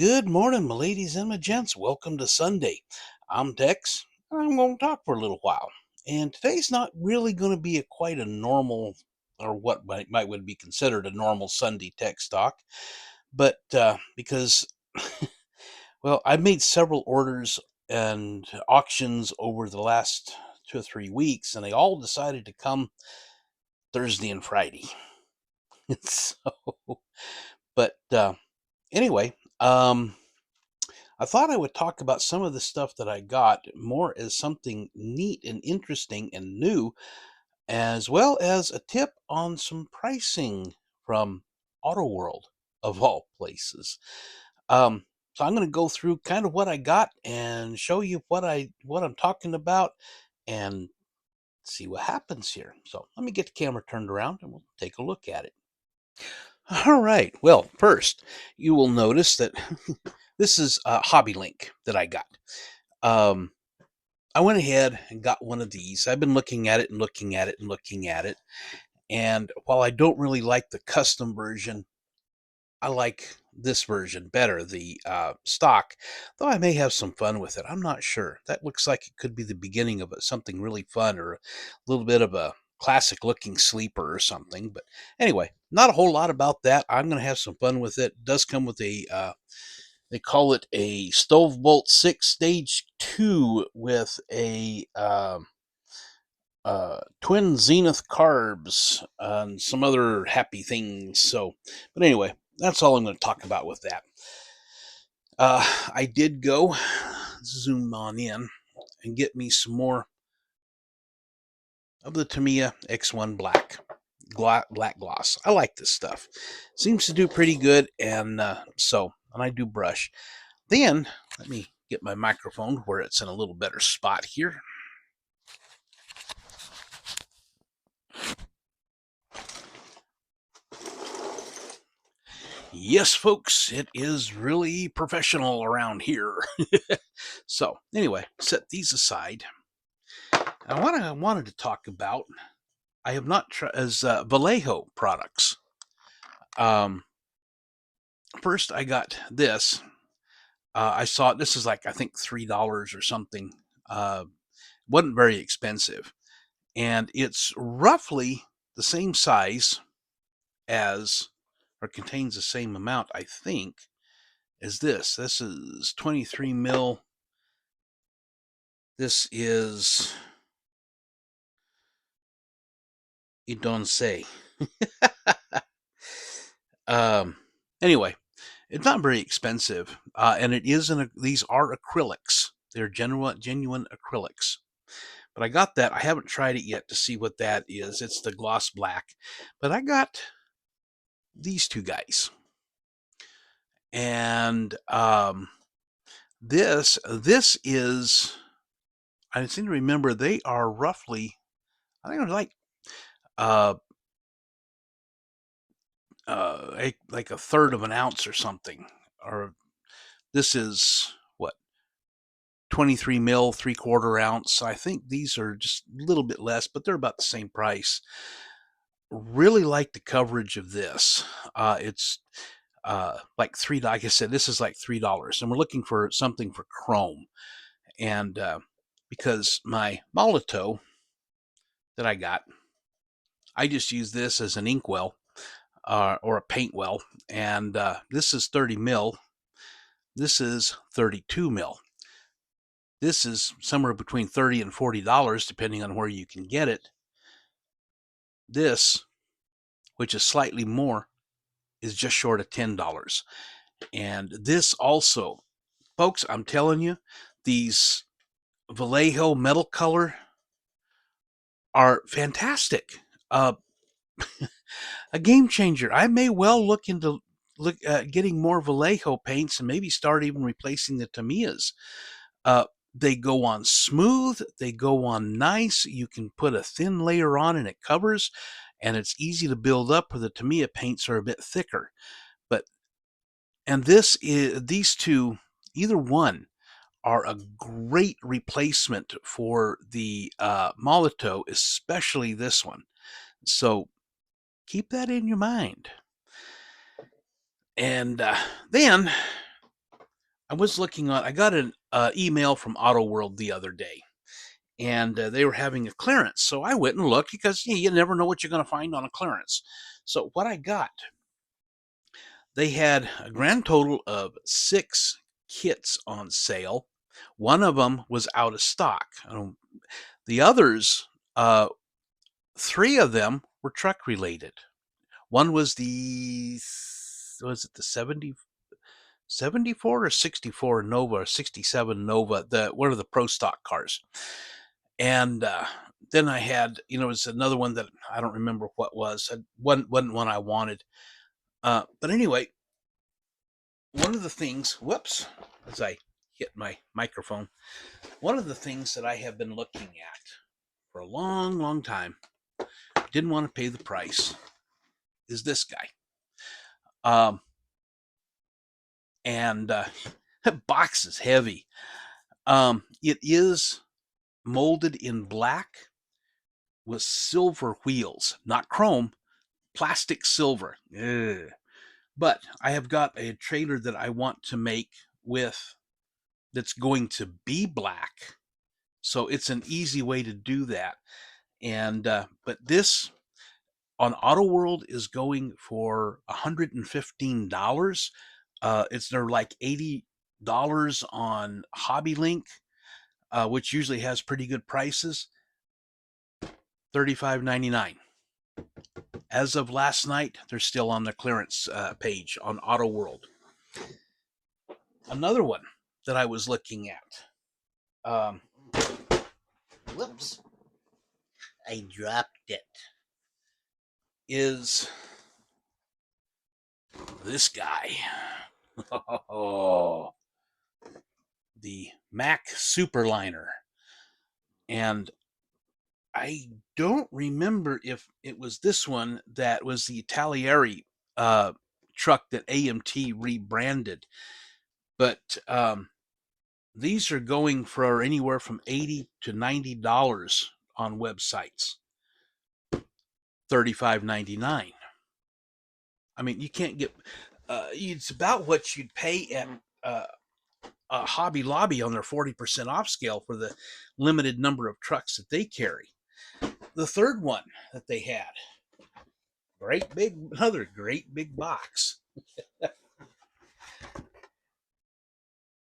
Good morning, my ladies and my gents. Welcome to Sunday. I'm Tex, and I'm going to talk for a little while. And today's not really going to be quite a normal, or what would be considered a normal Sunday Tex talk, but because, well, I made several orders and auctions over the last 2 or 3 weeks, and they all decided to come Thursday and Friday. so, but anyway, I thought I would talk about some of the stuff that I got more as something neat and interesting and new, as well as a tip on some pricing from Auto World, of all places. So I'm going to go through kind of what I got and show you what I'm talking about and see what happens here. So let me get the camera turned around and we'll take a look at it. All right. Well, first, you will notice that this is a Hobby Link that I got. Um, I went ahead and got one of these. I've been looking at it and looking at it and looking at it. And while I don't really like the custom version, I like this version better, the stock, though I may have some fun with it. I'm not sure. That looks like it could be the beginning of something really fun or a little bit of a classic looking sleeper or something. But anyway, not a whole lot about that. I'm going to have some fun with it. It does come with they call it a Stove Bolt 6 Stage 2 with a twin Zenith carbs and some other happy things. So, but anyway, that's all I'm going to talk about with that. I did go zoom on in and get me some more of the Tamiya X-1 black gloss. I like this stuff. Seems to do pretty good, and I do brush. Then let me get my microphone where it's in a little better spot here. Yes, folks, it is really professional around here. So anyway, set these aside. What I wanted to talk about, I have not tried as Vallejo products. First, I got this. I saw this is like I think $3 or something. Wasn't very expensive, and it's roughly the same size as, or contains the same amount, I think, as this. This is 23 mil. This is, you don't say. Anyway, it's not very expensive, and it is these are acrylics. They're genuine acrylics. But I got that. I haven't tried it yet to see what that is. It's the gloss black. But I got these two guys. And this is, I seem to remember they are roughly, I think they're like like a third of an ounce or something. Or this is what, 23 mil, 3/4 ounce. I think these are just a little bit less, but they're about the same price. Really like the coverage of this. It's like like I said, this is like $3, and we're looking for something for chrome. And because my Molotov that I got, I just use this as an inkwell or a paint well, and this is 30 mil. This is 32 mil. This is somewhere between $30 and $40, depending on where you can get it. This, which is slightly more, is just short of $10. And this also, folks, I'm telling you, these Vallejo metal color are fantastic. A game changer. I may well look into getting more Vallejo paints and maybe start even replacing the Tamiyas. They go on smooth. They go on nice. You can put a thin layer on and it covers, and it's easy to build up where the Tamiya paints are a bit thicker. And these two, either one, are a great replacement for the Molotov, especially this one. So keep that in your mind. And then I was looking on. I got an email from Auto World the other day, and they were having a clearance. So I went and looked because you never know what you're going to find on a clearance. So what I got, they had a grand total of 6 kits on sale. One of them was out of stock. The others, 3 of them were truck related. One was the 74 or 64 Nova or 67 Nova, one of the pro stock cars. And then I had, it's another one that I don't remember what was. Wasn't one I wanted. But anyway, one of the things, whoops, as I hit my microphone, one of the things that I have been looking at for a long, long time, didn't want to pay the price, is this guy. And that box is heavy. It is molded in black with silver wheels, not chrome, plastic silver. Ugh. But I have got a trailer that I want to make that's going to be black. So it's an easy way to do that. And, but this on Auto World is going for $115. They're like $80 on Hobby Link, which usually has pretty good prices. $35.99. As of last night, they're still on the clearance page on Auto World. Another one that I was looking at. Whoops. I dropped it. Is this guy. Oh, the Mack Superliner. And I don't remember if it was this one that was the Italieri truck that AMT rebranded. But these are going for anywhere from $80 to $90 on websites. $35.99. I mean, you can't get. It's about what you'd pay at Hobby Lobby on their 40% off scale for the limited number of trucks that they carry. The third one that they had, another great big box.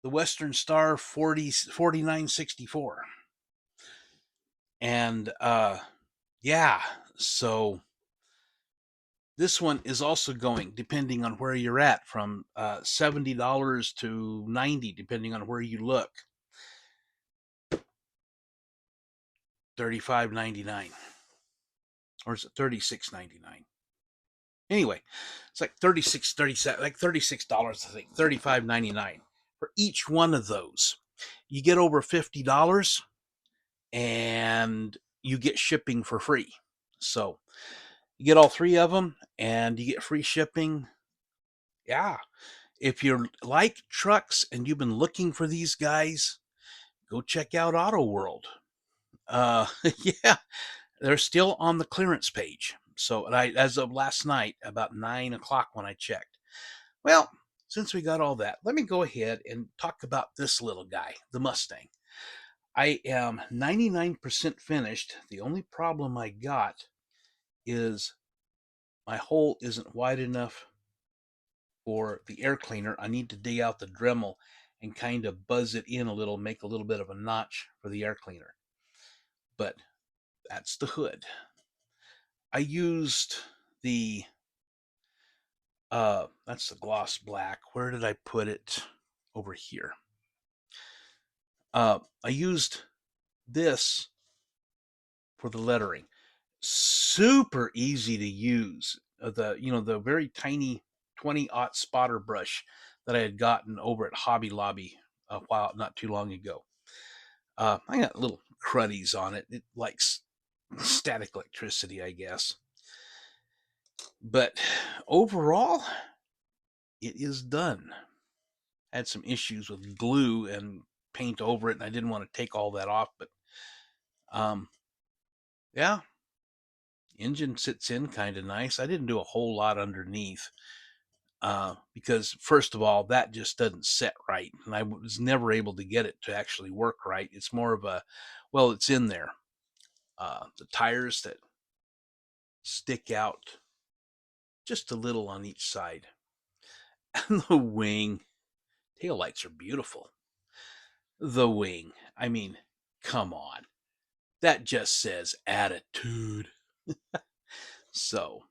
The Western Star 4964. And yeah, so this one is also going, depending on where you're at, from $70 to $90, depending on where you look. $35.99. Or is it $36.99? Anyway, it's like $36, I think, $35.99 for each one of those. You get over $50 and you get shipping for free. So you get all 3 of them and you get free shipping. Yeah. If you like trucks and you've been looking for these guys, go check out Auto World. Yeah, they're still on the clearance page. So, as of last night, about 9 o'clock when I checked. Well, since we got all that, let me go ahead and talk about this little guy, the Mustang. I am 99% finished. The only problem I got is my hole isn't wide enough for the air cleaner. I need to dig out the Dremel and kind of buzz it in a little, make a little bit of a notch for the air cleaner. But that's the hood. I used that's the gloss black. Where did I put it? Over here. I used this for the lettering. Super easy to use. The very tiny 20-aught spotter brush that I had gotten over at Hobby Lobby not too long ago. I got little cruddies on it. It likes static electricity, I guess. But overall, it is done. I had some issues with glue and paint over it, and I didn't want to take all that off. But yeah, engine sits in kind of nice. I didn't do a whole lot underneath. because first of all, that just doesn't set right, and I was never able to get it to actually work right. It's more of a, well, it's in there. The tires that stick out just a little on each side, and the wing. Taillights are beautiful. The wing, I mean, come on, that just says attitude. So,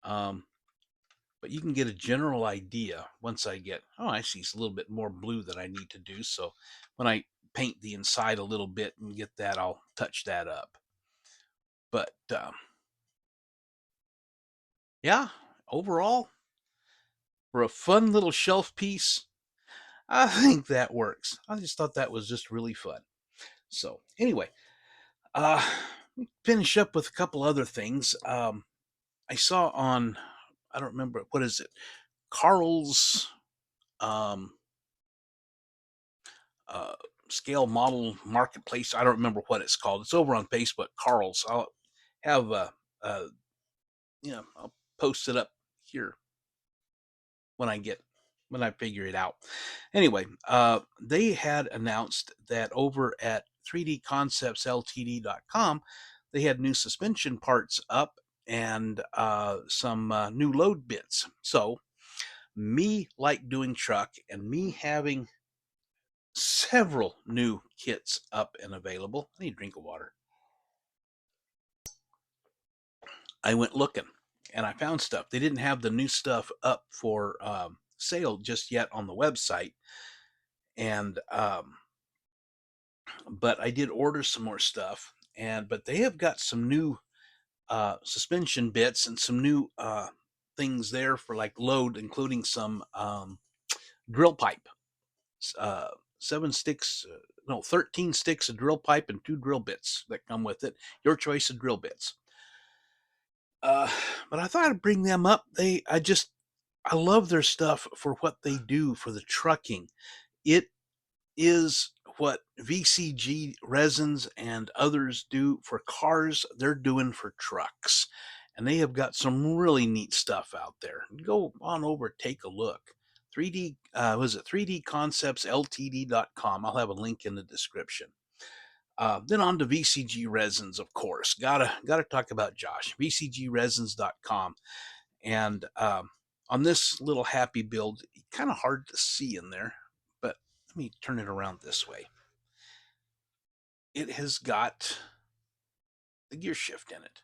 um, but you can get a general idea once I get, oh, I see it's a little bit more blue that I need to do. So when I paint the inside a little bit and get that, I'll touch that up. But yeah, overall, for a fun little shelf piece, I think that works. I just thought that was just really fun. So anyway, uh, finish up with a couple other things. I saw on, I don't remember, what is it? Carl's um, uh, scale model marketplace. I don't remember what it's called. It's over on Facebook. Carl's. I'll have uh, I'll post it up here when I figure it out. Anyway, they had announced that over at 3dconceptsltd.com, they had new suspension parts up and some new load bits. So me like doing truck and me having several new kits up and available. I need a drink of water. I went looking and I found stuff. They didn't have the new stuff up for sale just yet on the website. And, but I did order some more stuff. But they have got some new suspension bits and some new things there for like load, including some drill pipe. Uh, 7 sticks, no, 13 sticks of drill pipe and 2 drill bits that come with it. Your choice of drill bits. Uh, but I thought I'd bring them up. I love their stuff for what they do for the trucking. It is what VCG resins and others do for cars, they're doing for trucks. And they have got some really neat stuff out there. Go on over, take a look. 3D, was it 3dconceptsltd.com? I'll have a link in the description. Then on to VCG resins, of course. Gotta talk about Josh. VCGresins.com. And on this little happy build, kind of hard to see in there, but let me turn it around this way. It has got the gear shift in it.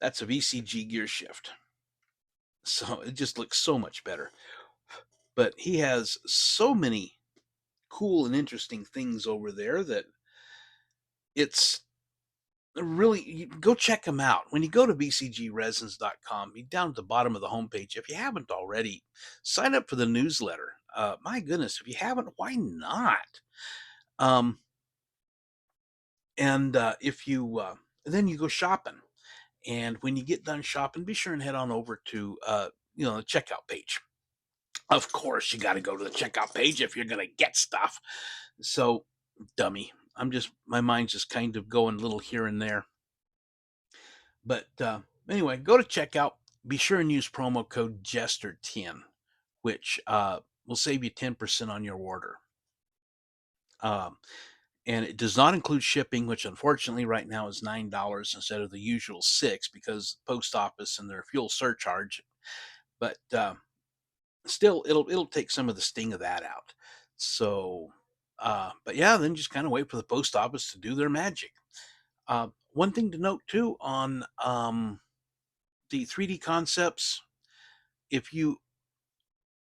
That's a VCG gear shift. So it just looks so much better. But he has so many cool and interesting things over there that it's really, go check them out. When you go to vcgresins.com, be down at the bottom of the homepage. If you haven't already, sign up for the newsletter. My goodness, if you haven't, why not? Um, and if you then you go shopping, and when you get done shopping, be sure and head on over to the checkout page. Of course, you got to go to the checkout page if you're going to get stuff. So, dummy, my mind's just kind of going a little here and there. But anyway, go to checkout. Be sure and use promo code Jester10, which will save you 10% on your order. And it does not include shipping, which unfortunately right now is $9 instead of the usual $6 because post office and their fuel surcharge. But still, it'll take some of the sting of that out. So, but yeah, then just kind of wait for the post office to do their magic. One thing to note too on the 3D Concepts, if you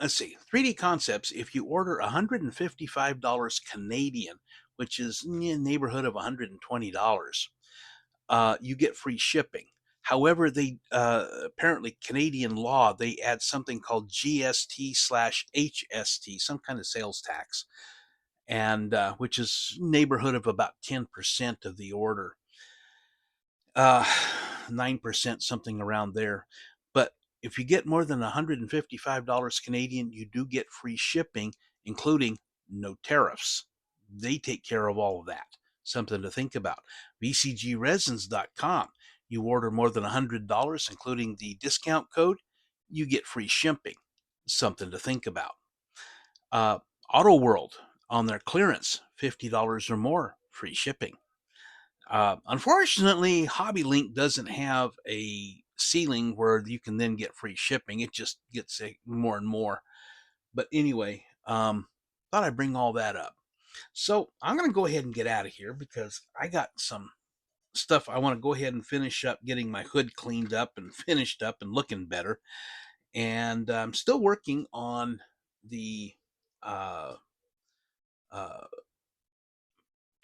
let's see, 3D Concepts, if you order $155 Canadian, which is in the neighborhood of $120, you get free shipping. However, they apparently Canadian law, they add something called GST/HST, some kind of sales tax, and which is neighborhood of about 10% of the order. 9%, something around there. But if you get more than $155 Canadian, you do get free shipping, including no tariffs. They take care of all of that. Something to think about. VCGresins.com. You order more than $100, including the discount code, you get free shipping. something to think about. Uh, Auto World on their clearance, $50 or more, free shipping. Unfortunately, Hobby Link doesn't have a ceiling where you can then get free shipping. It just gets more and more. But anyway, thought I'd bring all that up. So I'm going to go ahead and get out of here because I got some stuff I want to go ahead and finish up getting my hood cleaned up and finished up and looking better. And I'm still working on the uh, uh,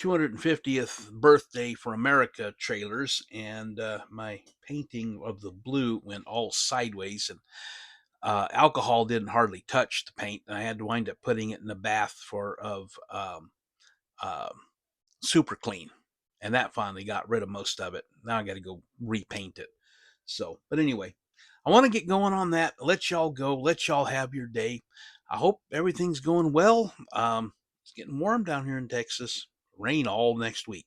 250th birthday for America trailers, and my painting of the blue went all sideways, and alcohol didn't hardly touch the paint. And I had to wind up putting it in a bath of um, super clean, and that finally got rid of most of it. Now I got to go repaint it. So, but anyway, I want to get going on that. Let y'all go. Let y'all have your day. I hope everything's going well. It's getting warm down here in Texas. Rain all next week.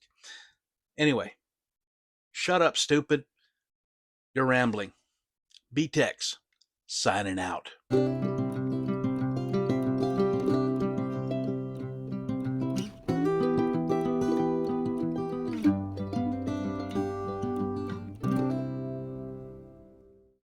Anyway, shut up, stupid. You're rambling. B Tex, signing out.